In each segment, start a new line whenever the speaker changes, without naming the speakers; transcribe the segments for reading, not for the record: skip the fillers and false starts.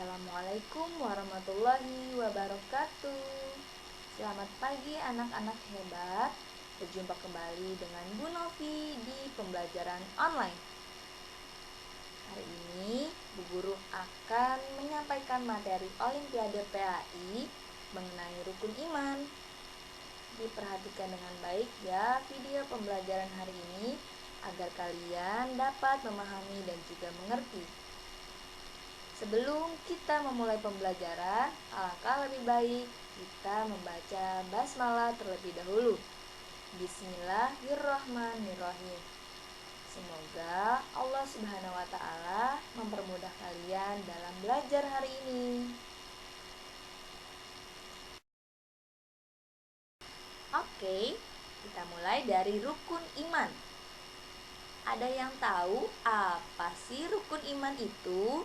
Assalamualaikum warahmatullahi wabarakatuh. Selamat pagi anak-anak hebat. Berjumpa kembali dengan Bu Novi di pembelajaran online. Hari ini Bu Guru akan menyampaikan materi Olimpiade PAI mengenai rukun iman. Diperhatikan dengan baik ya video pembelajaran hari ini agar kalian dapat memahami dan juga mengerti. Sebelum kita memulai pembelajaran, alangkah lebih baik kita membaca basmalah terlebih dahulu. Bismillahirrahmanirrahim. Semoga Allah Subhanahu wa taala mempermudah kalian dalam belajar hari ini. Oke, kita mulai dari rukun iman. Ada yang tahu apa sih rukun iman itu?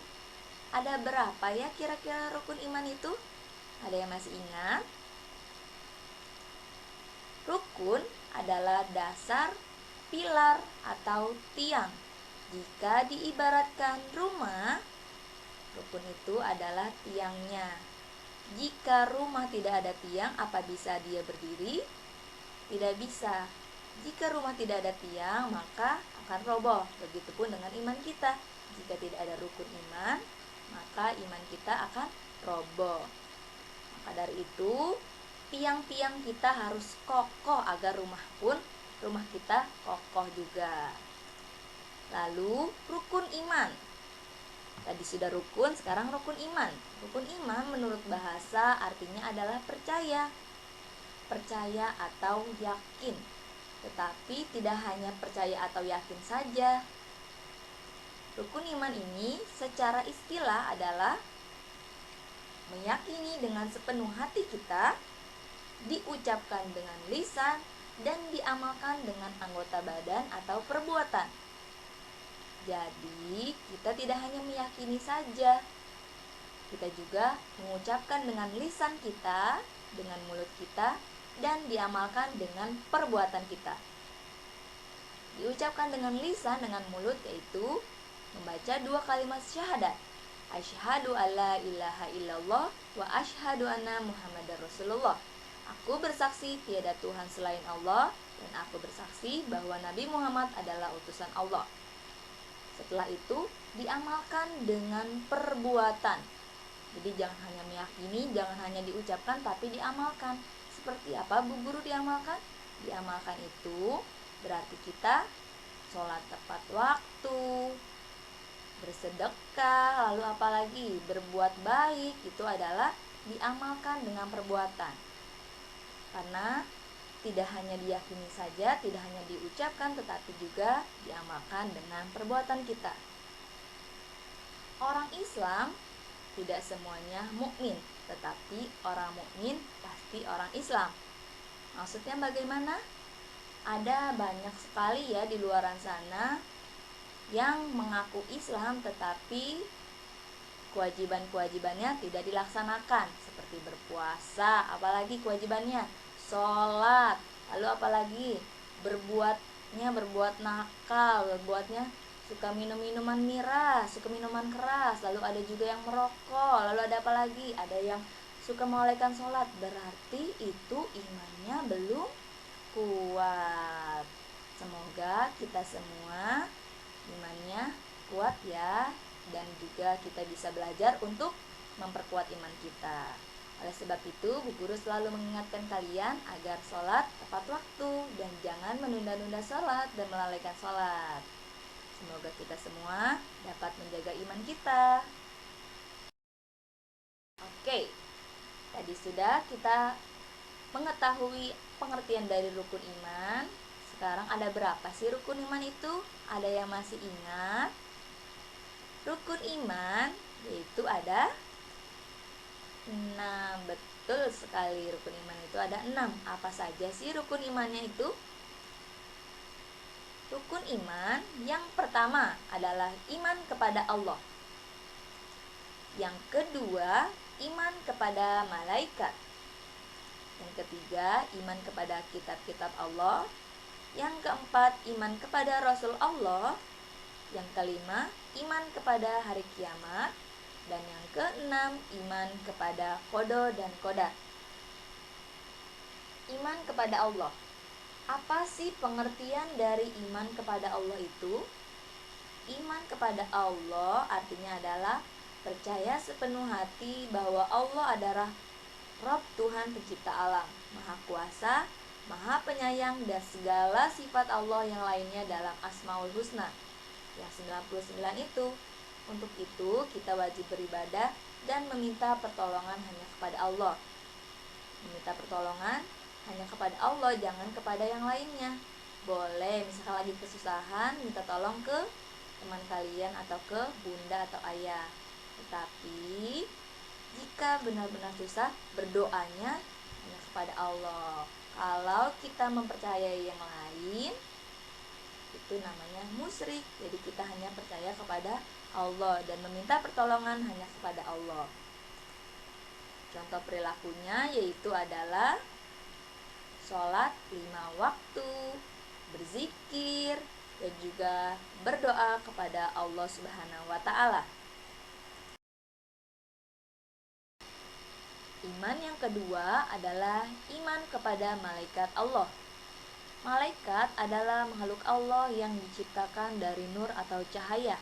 Ada berapa ya kira-kira rukun iman itu? Ada yang masih ingat? Rukun adalah dasar, pilar, atau tiang. Jika diibaratkan rumah, rukun itu adalah tiangnya. Jika rumah tidak ada tiang, apa bisa dia berdiri? Tidak bisa. Jika rumah tidak ada tiang, maka akan roboh. Begitupun dengan iman kita. Jika tidak ada rukun iman, maka iman kita akan roboh. Maka dari itu, tiang-tiang kita harus kokoh agar rumah kita kokoh juga. Lalu rukun iman. Tadi sudah rukun, sekarang rukun iman. Rukun iman menurut bahasa artinya adalah percaya. Percaya atau yakin. Tetapi tidak hanya percaya atau yakin saja. Rukun iman ini secara istilah adalah meyakini dengan sepenuh hati kita, diucapkan dengan lisan, dan diamalkan dengan anggota badan atau perbuatan. Jadi, kita tidak hanya meyakini saja, kita juga mengucapkan dengan lisan kita, dengan mulut kita, dan diamalkan dengan perbuatan kita. Diucapkan dengan lisan, dengan mulut, yaitu membaca 2 kalimat syahadat. Asyhadu alla ilaha illallah wa asyhadu anna Muhammadar Rasulullah. Aku bersaksi tiada Tuhan selain Allah, dan aku bersaksi bahwa Nabi Muhammad adalah utusan Allah. Setelah itu diamalkan dengan perbuatan. Jadi jangan hanya meyakini, jangan hanya diucapkan, tapi diamalkan. Seperti apa Bu Guru diamalkan? Diamalkan itu berarti kita sholat tepat waktu, bersedekah, lalu apalagi berbuat baik, itu adalah diamalkan dengan perbuatan. Karena tidak hanya diyakini saja, tidak hanya diucapkan, tetapi juga diamalkan dengan perbuatan kita. Orang Islam tidak semuanya mukmin, tetapi orang mukmin pasti orang Islam. Maksudnya bagaimana? Ada banyak sekali ya di luaran sana yang mengaku Islam tetapi kewajiban-kewajibannya tidak dilaksanakan, seperti berpuasa, apalagi kewajibannya sholat, lalu apalagi berbuat nakal, berbuatnya suka minum minuman miras, suka minuman keras, lalu ada juga yang merokok, lalu ada apa lagi? Ada yang suka melalaikan sholat, berarti itu imannya belum kuat. Semoga kita semua imannya kuat ya, dan juga kita bisa belajar untuk memperkuat iman kita. Oleh sebab itu, Bu Guru selalu mengingatkan kalian agar sholat tepat waktu dan jangan menunda-nunda sholat dan melalaikan sholat. Semoga kita semua dapat menjaga iman kita. Oke, tadi sudah kita mengetahui pengertian dari rukun iman. Sekarang ada berapa sih rukun iman itu? Ada yang masih ingat? Rukun iman yaitu ada 6. Betul sekali, rukun iman itu ada 6. Apa saja sih rukun imannya itu? Rukun iman yang pertama adalah iman kepada Allah. Yang kedua, iman kepada malaikat. Yang ketiga, iman kepada kitab-kitab Allah. Yang keempat, iman kepada Rasul Allah. Yang kelima, iman kepada hari kiamat. Dan yang keenam, iman kepada qada dan qadar. Iman kepada Allah. Apa sih pengertian dari iman kepada Allah itu? Iman kepada Allah artinya adalah percaya sepenuh hati bahwa Allah adalah Rabb, Tuhan pencipta alam, Maha Kuasa, Maha Penyayang, dan segala sifat Allah yang lainnya dalam Asmaul Husna yang 99 itu. Untuk itu kita wajib beribadah dan meminta pertolongan hanya kepada Allah. Meminta pertolongan hanya kepada Allah, jangan kepada yang lainnya. Boleh misalkan lagi kesusahan, minta tolong ke teman kalian atau ke bunda atau ayah. Tetapi jika benar-benar susah, berdoanya hanya kepada Allah. Kalau kita mempercayai yang lain, itu namanya musyrik. Jadi kita hanya percaya kepada Allah dan meminta pertolongan hanya kepada Allah. Contoh perilakunya yaitu adalah sholat 5 waktu, berzikir, dan juga berdoa kepada Allah Subhanahu wa Ta'ala. Iman yang kedua adalah iman kepada malaikat Allah. Malaikat adalah makhluk Allah yang diciptakan dari nur atau cahaya.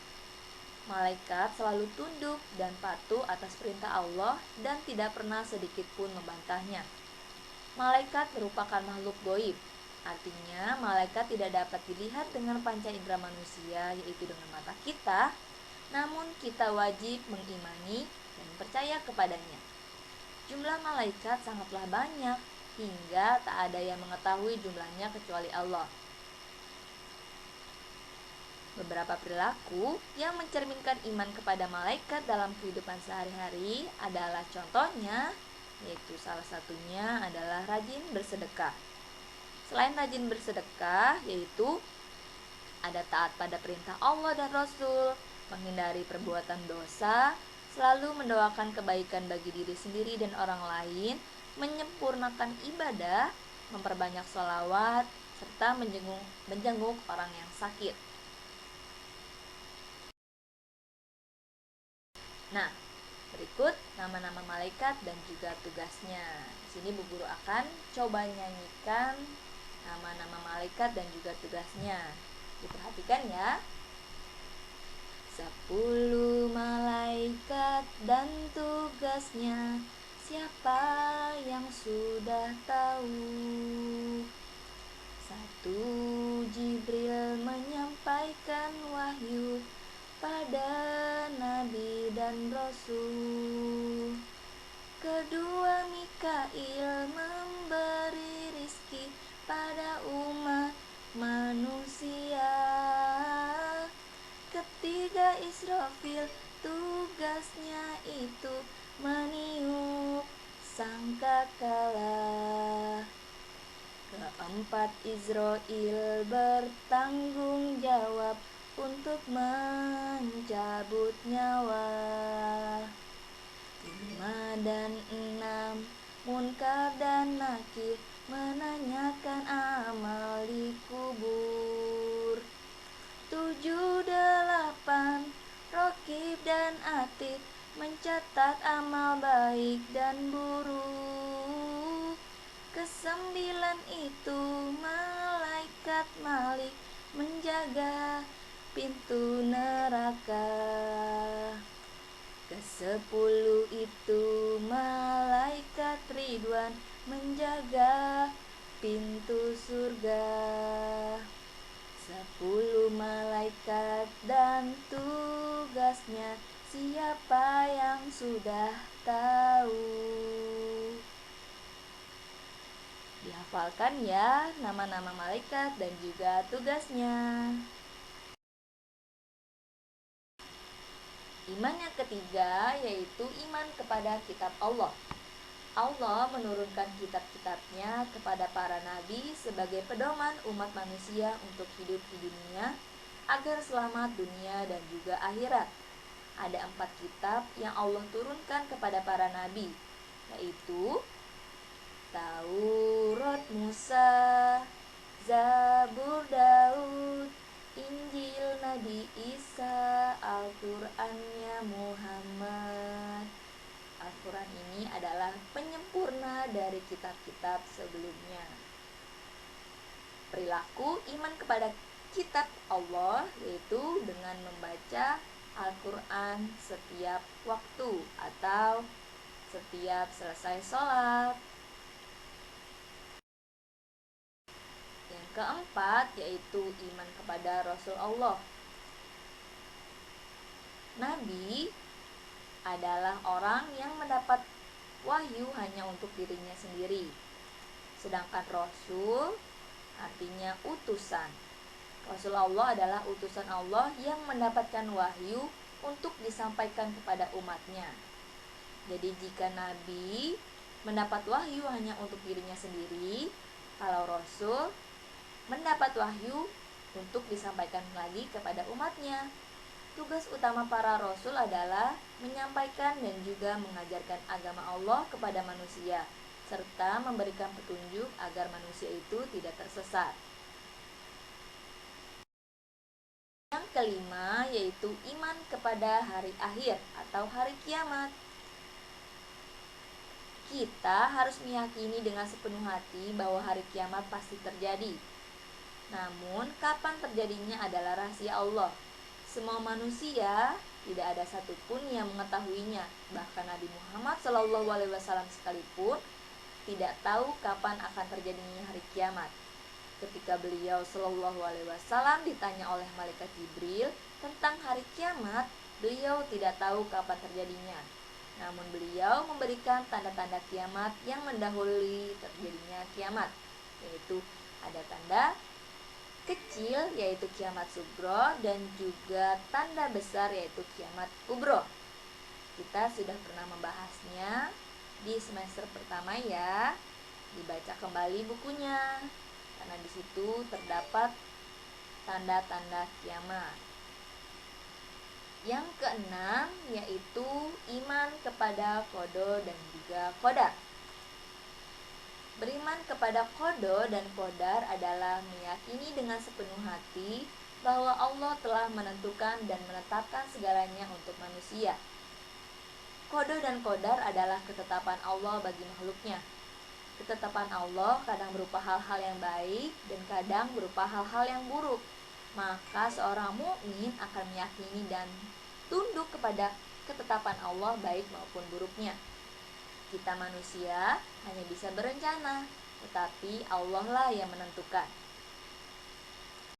Malaikat selalu tunduk dan patuh atas perintah Allah dan tidak pernah sedikit pun membantahnya. Malaikat merupakan makhluk gaib. Artinya, malaikat tidak dapat dilihat dengan panca indera manusia, yaitu dengan mata kita, namun kita wajib mengimani dan percaya kepadanya. Jumlah malaikat sangatlah banyak, hingga tak ada yang mengetahui jumlahnya kecuali Allah. Beberapa perilaku yang mencerminkan iman kepada malaikat dalam kehidupan sehari-hari adalah contohnya, yaitu salah satunya adalah rajin bersedekah. Selain rajin bersedekah, yaitu ada taat pada perintah Allah dan Rasul, menghindari perbuatan dosa, selalu mendoakan kebaikan bagi diri sendiri dan orang lain, menyempurnakan ibadah, memperbanyak sholawat, serta menjenguk orang yang sakit. Nah, berikut nama-nama malaikat dan juga tugasnya. Di sini Bu Guru akan coba nyanyikan nama-nama malaikat dan juga tugasnya. Diperhatikan ya. 10 malaikat dan tugasnya, siapa yang sudah tahu? 1. Jibril menyampaikan wahyu pada Nabi dan Rasul. 2. Mikail memberi rizki pada umat manusia. 3. Israfil tugasnya itu meniup sangkakala. 4. Israil bertanggung jawab untuk mencabut nyawa. 5 dan 6 Munkar dan Nakir menanyakan amal di kubur. 7, 8 Rokib dan Atid mencatat amal baik dan buruk. 9 itu malaikat Malik menjaga pintu neraka. 10 itu malaikat Ridwan menjaga pintu surga. 10 malaikat dan tugasnya, siapa yang sudah tahu? Dihafalkan ya nama-nama malaikat dan juga tugasnya. Iman yang ketiga yaitu iman kepada kitab Allah. Allah menurunkan kitab-kitabnya kepada para nabi sebagai pedoman umat manusia untuk hidup di dunia agar selamat dunia dan juga akhirat. Ada 4 kitab yang Allah turunkan kepada para nabi, yaitu Taurat Musa, Zabur Daud, Injil Nabi Nabi Isa, Al-Qur'annya Muhammad. Al-Quran ini adalah penyempurna dari kitab-kitab sebelumnya. Perilaku iman kepada kitab Allah yaitu dengan membaca Al-Quran setiap waktu atau setiap selesai sholat. Yang keempat yaitu iman kepada Rasul Allah. Nabi adalah orang yang mendapat wahyu hanya untuk dirinya sendiri. Sedangkan Rasul artinya utusan. Rasul Allah adalah utusan Allah yang mendapatkan wahyu untuk disampaikan kepada umatnya. Jadi jika Nabi mendapat wahyu hanya untuk dirinya sendiri, kalau Rasul mendapat wahyu untuk disampaikan lagi kepada umatnya. Tugas utama para rasul adalah menyampaikan dan juga mengajarkan agama Allah kepada manusia, serta memberikan petunjuk agar manusia itu tidak tersesat. Yang kelima yaitu iman kepada hari akhir atau hari kiamat. Kita harus meyakini dengan sepenuh hati bahwa hari kiamat pasti terjadi. Namun, kapan terjadinya adalah rahasia Allah. Semua manusia tidak ada satupun yang mengetahuinya. Bahkan Nabi Muhammad SAW sekalipun tidak tahu kapan akan terjadinya hari kiamat. Ketika beliau SAW ditanya oleh malaikat Jibril tentang hari kiamat, beliau tidak tahu kapan terjadinya. Namun beliau memberikan tanda-tanda kiamat yang mendahului terjadinya kiamat, yaitu ada tanda kecil yaitu kiamat sugro dan juga tanda besar yaitu kiamat kubro. Kita sudah pernah membahasnya di semester pertama ya. Dibaca kembali bukunya karena di situ terdapat tanda-tanda kiamat. Yang keenam yaitu iman kepada qada dan juga qadar. Beriman kepada qada dan qadar adalah meyakini dengan sepenuh hati bahwa Allah telah menentukan dan menetapkan segalanya untuk manusia. Qada dan qadar adalah ketetapan Allah bagi makhluknya. Ketetapan Allah kadang berupa hal-hal yang baik dan kadang berupa hal-hal yang buruk. Maka seorang mukmin akan meyakini dan tunduk kepada ketetapan Allah baik maupun buruknya. Kita manusia hanya bisa berencana, tetapi Allah lah yang menentukan.